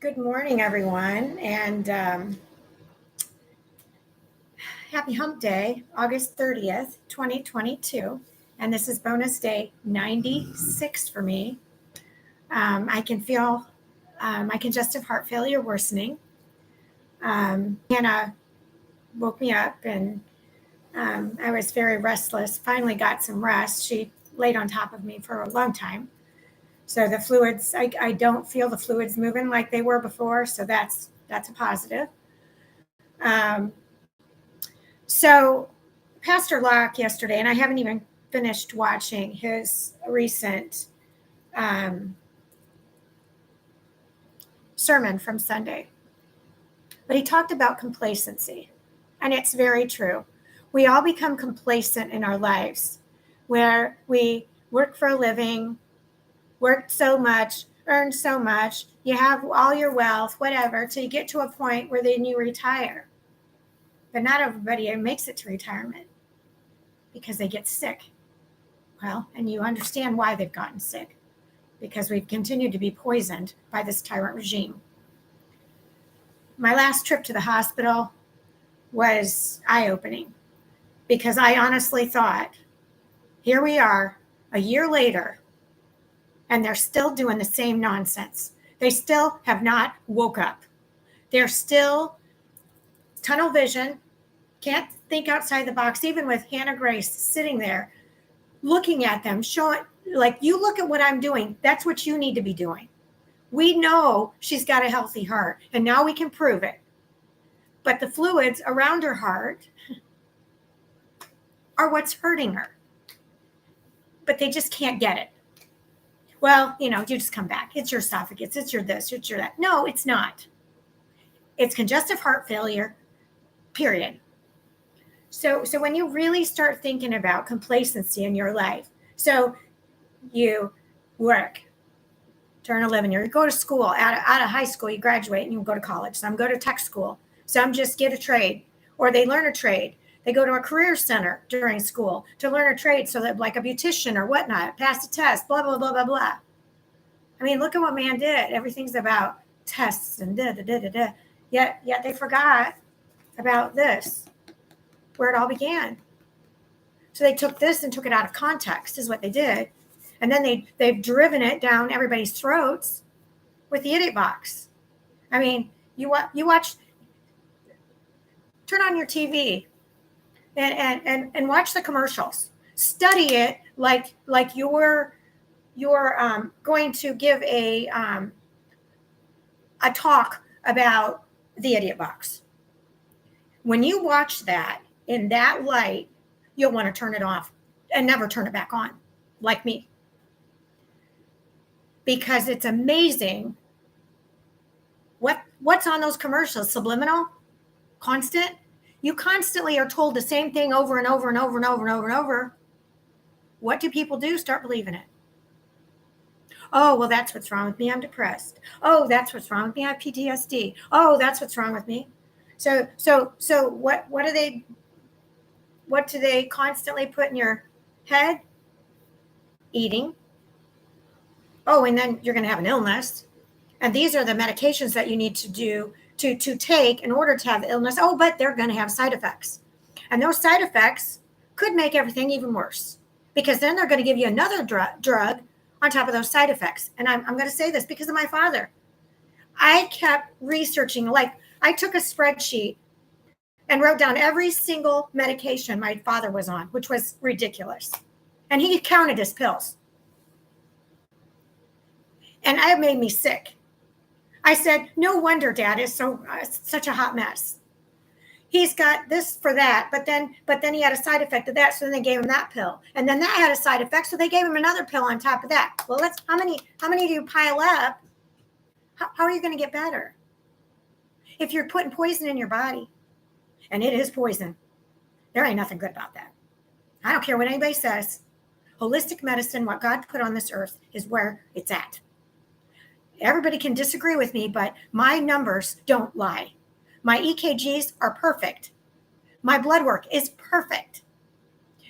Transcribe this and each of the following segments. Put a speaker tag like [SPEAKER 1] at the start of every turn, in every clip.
[SPEAKER 1] Good morning, everyone, and happy hump day, August 30th, 2022. And this is bonus day 96 for me. I can feel my congestive heart failure worsening. Hannah woke me up and I was very restless. Finally got some rest. She laid on top of me for a long time. So the fluids, I don't feel the fluids moving like they were before. So that's a positive. So Pastor Locke yesterday, and I haven't even finished watching his recent sermon from Sunday, but he talked about complacency, and it's very true. We all become complacent in our lives where we work for a living, work so much, earn so much, you have all your wealth, whatever, till you get to a point where then you retire. But not everybody makes it to retirement because they get sick. Well, and you understand why they've gotten sick, because we've continued to be poisoned by this tyrant regime. My last trip to the hospital was eye-opening because I honestly thought, here we are a year later, and they're still doing the same nonsense. They still have not woke up. They're still tunnel vision, can't think outside the box, even with Hannah Grace sitting there looking at them, showing, like, you look at what I'm doing. That's what you need to be doing. We know she's got a healthy heart, and now we can prove it. But the fluids around her heart are what's hurting her. But they just can't get it. Well, you just come back. It's your esophagus. It's your this. It's your that. No, it's not. It's congestive heart failure, period. So when you really start thinking about complacency in your life, so you work, turn 11, you go to school, out of high school, you graduate and you go to college. Some go to tech school. Some just get a trade, or they learn a trade. They go to a career center during school to learn a trade, so that, like a beautician or whatnot, pass a test, blah, blah, blah, blah, blah. I mean, look at what man did. Everything's about tests and da. Yet they forgot about this, where it all began. So they took this and took it out of context, is what they did. And then they've driven it down everybody's throats with the idiot box. I mean, you watch, turn on your TV and watch the commercials. Study it like you're going to give a talk about the idiot box. When you watch that in that light, you'll want to turn it off and never turn it back on, like me. Because it's amazing what's on those commercials. Subliminal, constant. You constantly are told the same thing over and over and over and over and over and over. What do people do? Start believing it. Oh, well, that's what's wrong with me. I'm depressed. Oh, that's what's wrong with me. I have PTSD. Oh, that's what's wrong with me. So what do they constantly put in your head? Eating. Oh, and then you're going to have an illness. And these are the medications that you need to do to take in order to have the illness. Oh, but they're going to have side effects. And those side effects could make everything even worse, because then they're going to give you another drug on top of those side effects. And I'm going to say this because of my father. I kept researching, like I took a spreadsheet and wrote down every single medication my father was on, which was ridiculous. And he counted his pills. And it made me sick. I said, no wonder Dad is such a hot mess. He's got this for that, but then he had a side effect of that, so then they gave him that pill. And then that had a side effect, so they gave him another pill on top of that. Well, how many do you pile up? How are you going to get better? If you're putting poison in your body, and it is poison, there ain't nothing good about that. I don't care what anybody says. Holistic medicine, what God put on this earth, is where it's at. Everybody can disagree with me, but my numbers don't lie. My EKGs are perfect. My blood work is perfect.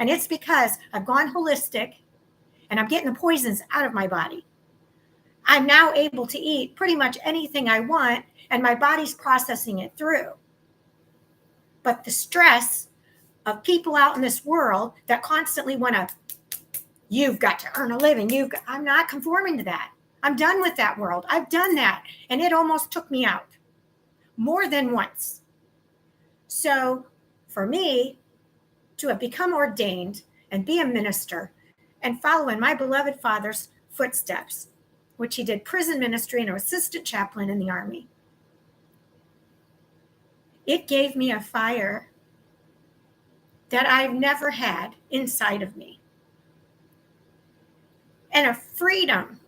[SPEAKER 1] And it's because I've gone holistic and I'm getting the poisons out of my body. I'm now able to eat pretty much anything I want, and my body's processing it through. But the stress of people out in this world that constantly want to, you've got to earn a living. I'm not conforming to that. I'm done with that world. I've done that. And it almost took me out more than once. So for me to have become ordained and be a minister and follow in my beloved Father's footsteps, which he did prison ministry and an assistant chaplain in the Army, it gave me a fire that I've never had inside of me, and a freedom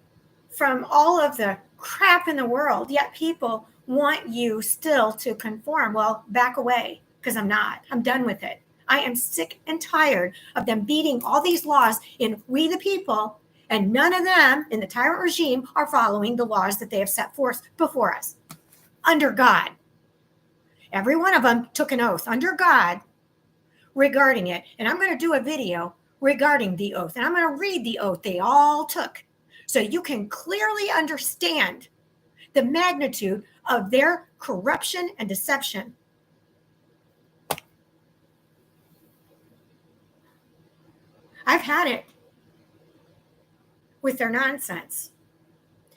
[SPEAKER 1] from all of the crap in the world. Yet people want you still to conform. Well, back away, because I'm not. I'm done with it. I am sick and tired of them beating all these laws in we the people, and none of them in the tyrant regime are following the laws that they have set forth before us under God. Every one of them took an oath under God regarding it. And I'm going to do a video regarding the oath. And I'm going to read the oath they all took so you can clearly understand the magnitude of their corruption and deception. I've had it with their nonsense.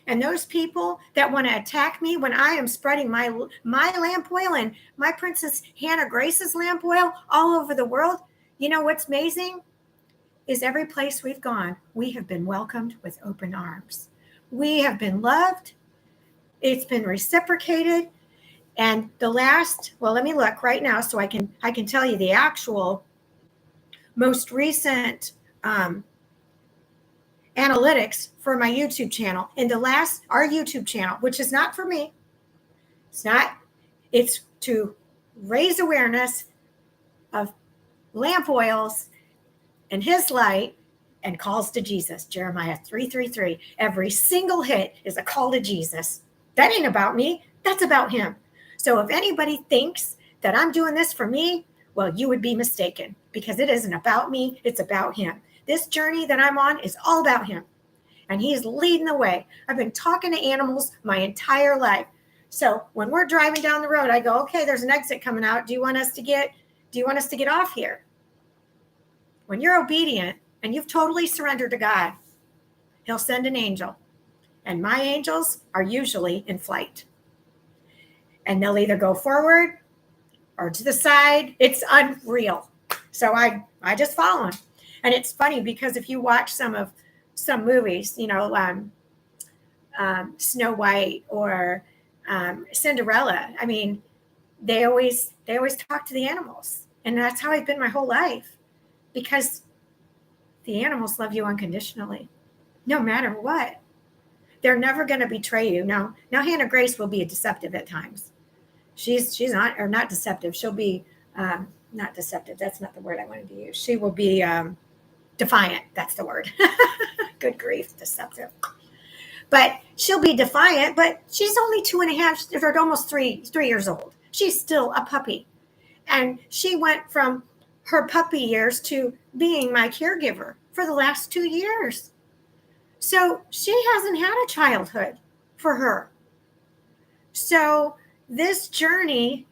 [SPEAKER 1] And those people that want to attack me when I am spreading my lamp oil and my Princess Hannah Grace's lamp oil all over the world, you know what's amazing? Is every place we've gone, we have been welcomed with open arms. We have been loved. It's been reciprocated. And the last, well, let me look right now so I can tell you the actual most recent analytics for my YouTube channel. In the last, our YouTube channel, which is not for me, it's to raise awareness of lamp oils and his light and calls to Jesus. Jeremiah 3:3. Every single hit is a call to Jesus. That ain't about me. That's about him. So if anybody thinks that I'm doing this for me, well, you would be mistaken, because it isn't about me. It's about him. This journey that I'm on is all about him, and he's leading the way. I've been talking to animals my entire life. So when we're driving down the road, I go, okay, there's an exit coming out. Do you want us to get off here? When you're obedient and you've totally surrendered to God, he'll send an angel. And my angels are usually in flight. And they'll either go forward or to the side. It's unreal. So I just follow him. And it's funny because if you watch some movies, Snow White or Cinderella, I mean, they always talk to the animals. And that's how I've been my whole life, because the animals love you unconditionally, no matter what. They're never going to betray you. Now Hannah Grace will be deceptive at times. She's not deceptive. She'll be not deceptive. That's not the word I wanted to use. She will be defiant. That's the word. Good grief, deceptive. But she'll be defiant, but she's only 2.5, or almost 3 years old. She's still a puppy. And she went from her puppy years to being my caregiver for the last 2 years. So she hasn't had a childhood for her. So this journey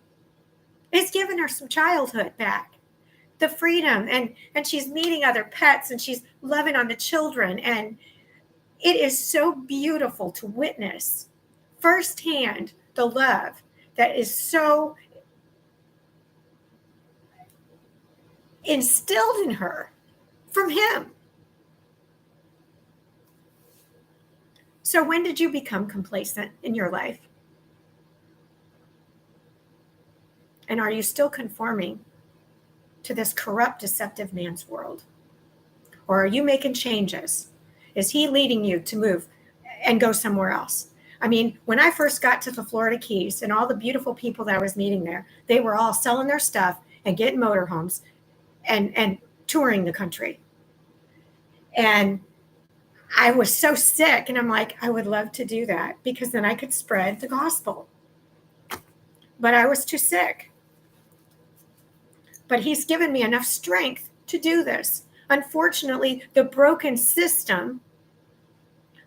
[SPEAKER 1] is giving her some childhood back, the freedom, and she's meeting other pets, and she's loving on the children. And it is so beautiful to witness firsthand the love that is so instilled in her from him. So when did you become complacent in your life? And are you still conforming to this corrupt, deceptive man's world? Or are you making changes? Is he leading you to move and go somewhere else? I mean, when I first got to the Florida Keys and all the beautiful people that I was meeting there, they were all selling their stuff and getting motorhomes and touring the country. And I was so sick, and I'm like, I would love to do that, because then I could spread the gospel. But I was too sick. But he's given me enough strength to do this. Unfortunately, the broken system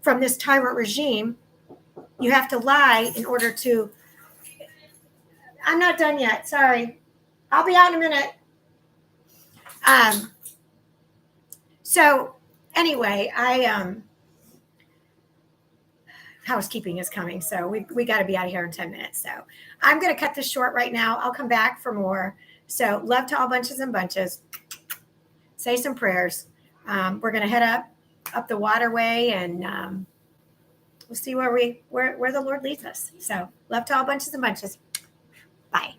[SPEAKER 1] from this tyrant regime. You have to lie in order to. I'm not done yet. Sorry. I'll be out in a minute. So anyway, housekeeping is coming, so we got to be out of here in 10 minutes. So I'm going to cut this short right now. I'll come back for more. So love to all bunches and bunches. Say some prayers. We're going to head up the waterway, and we'll see where the Lord leads us. So love to all bunches and bunches. Bye.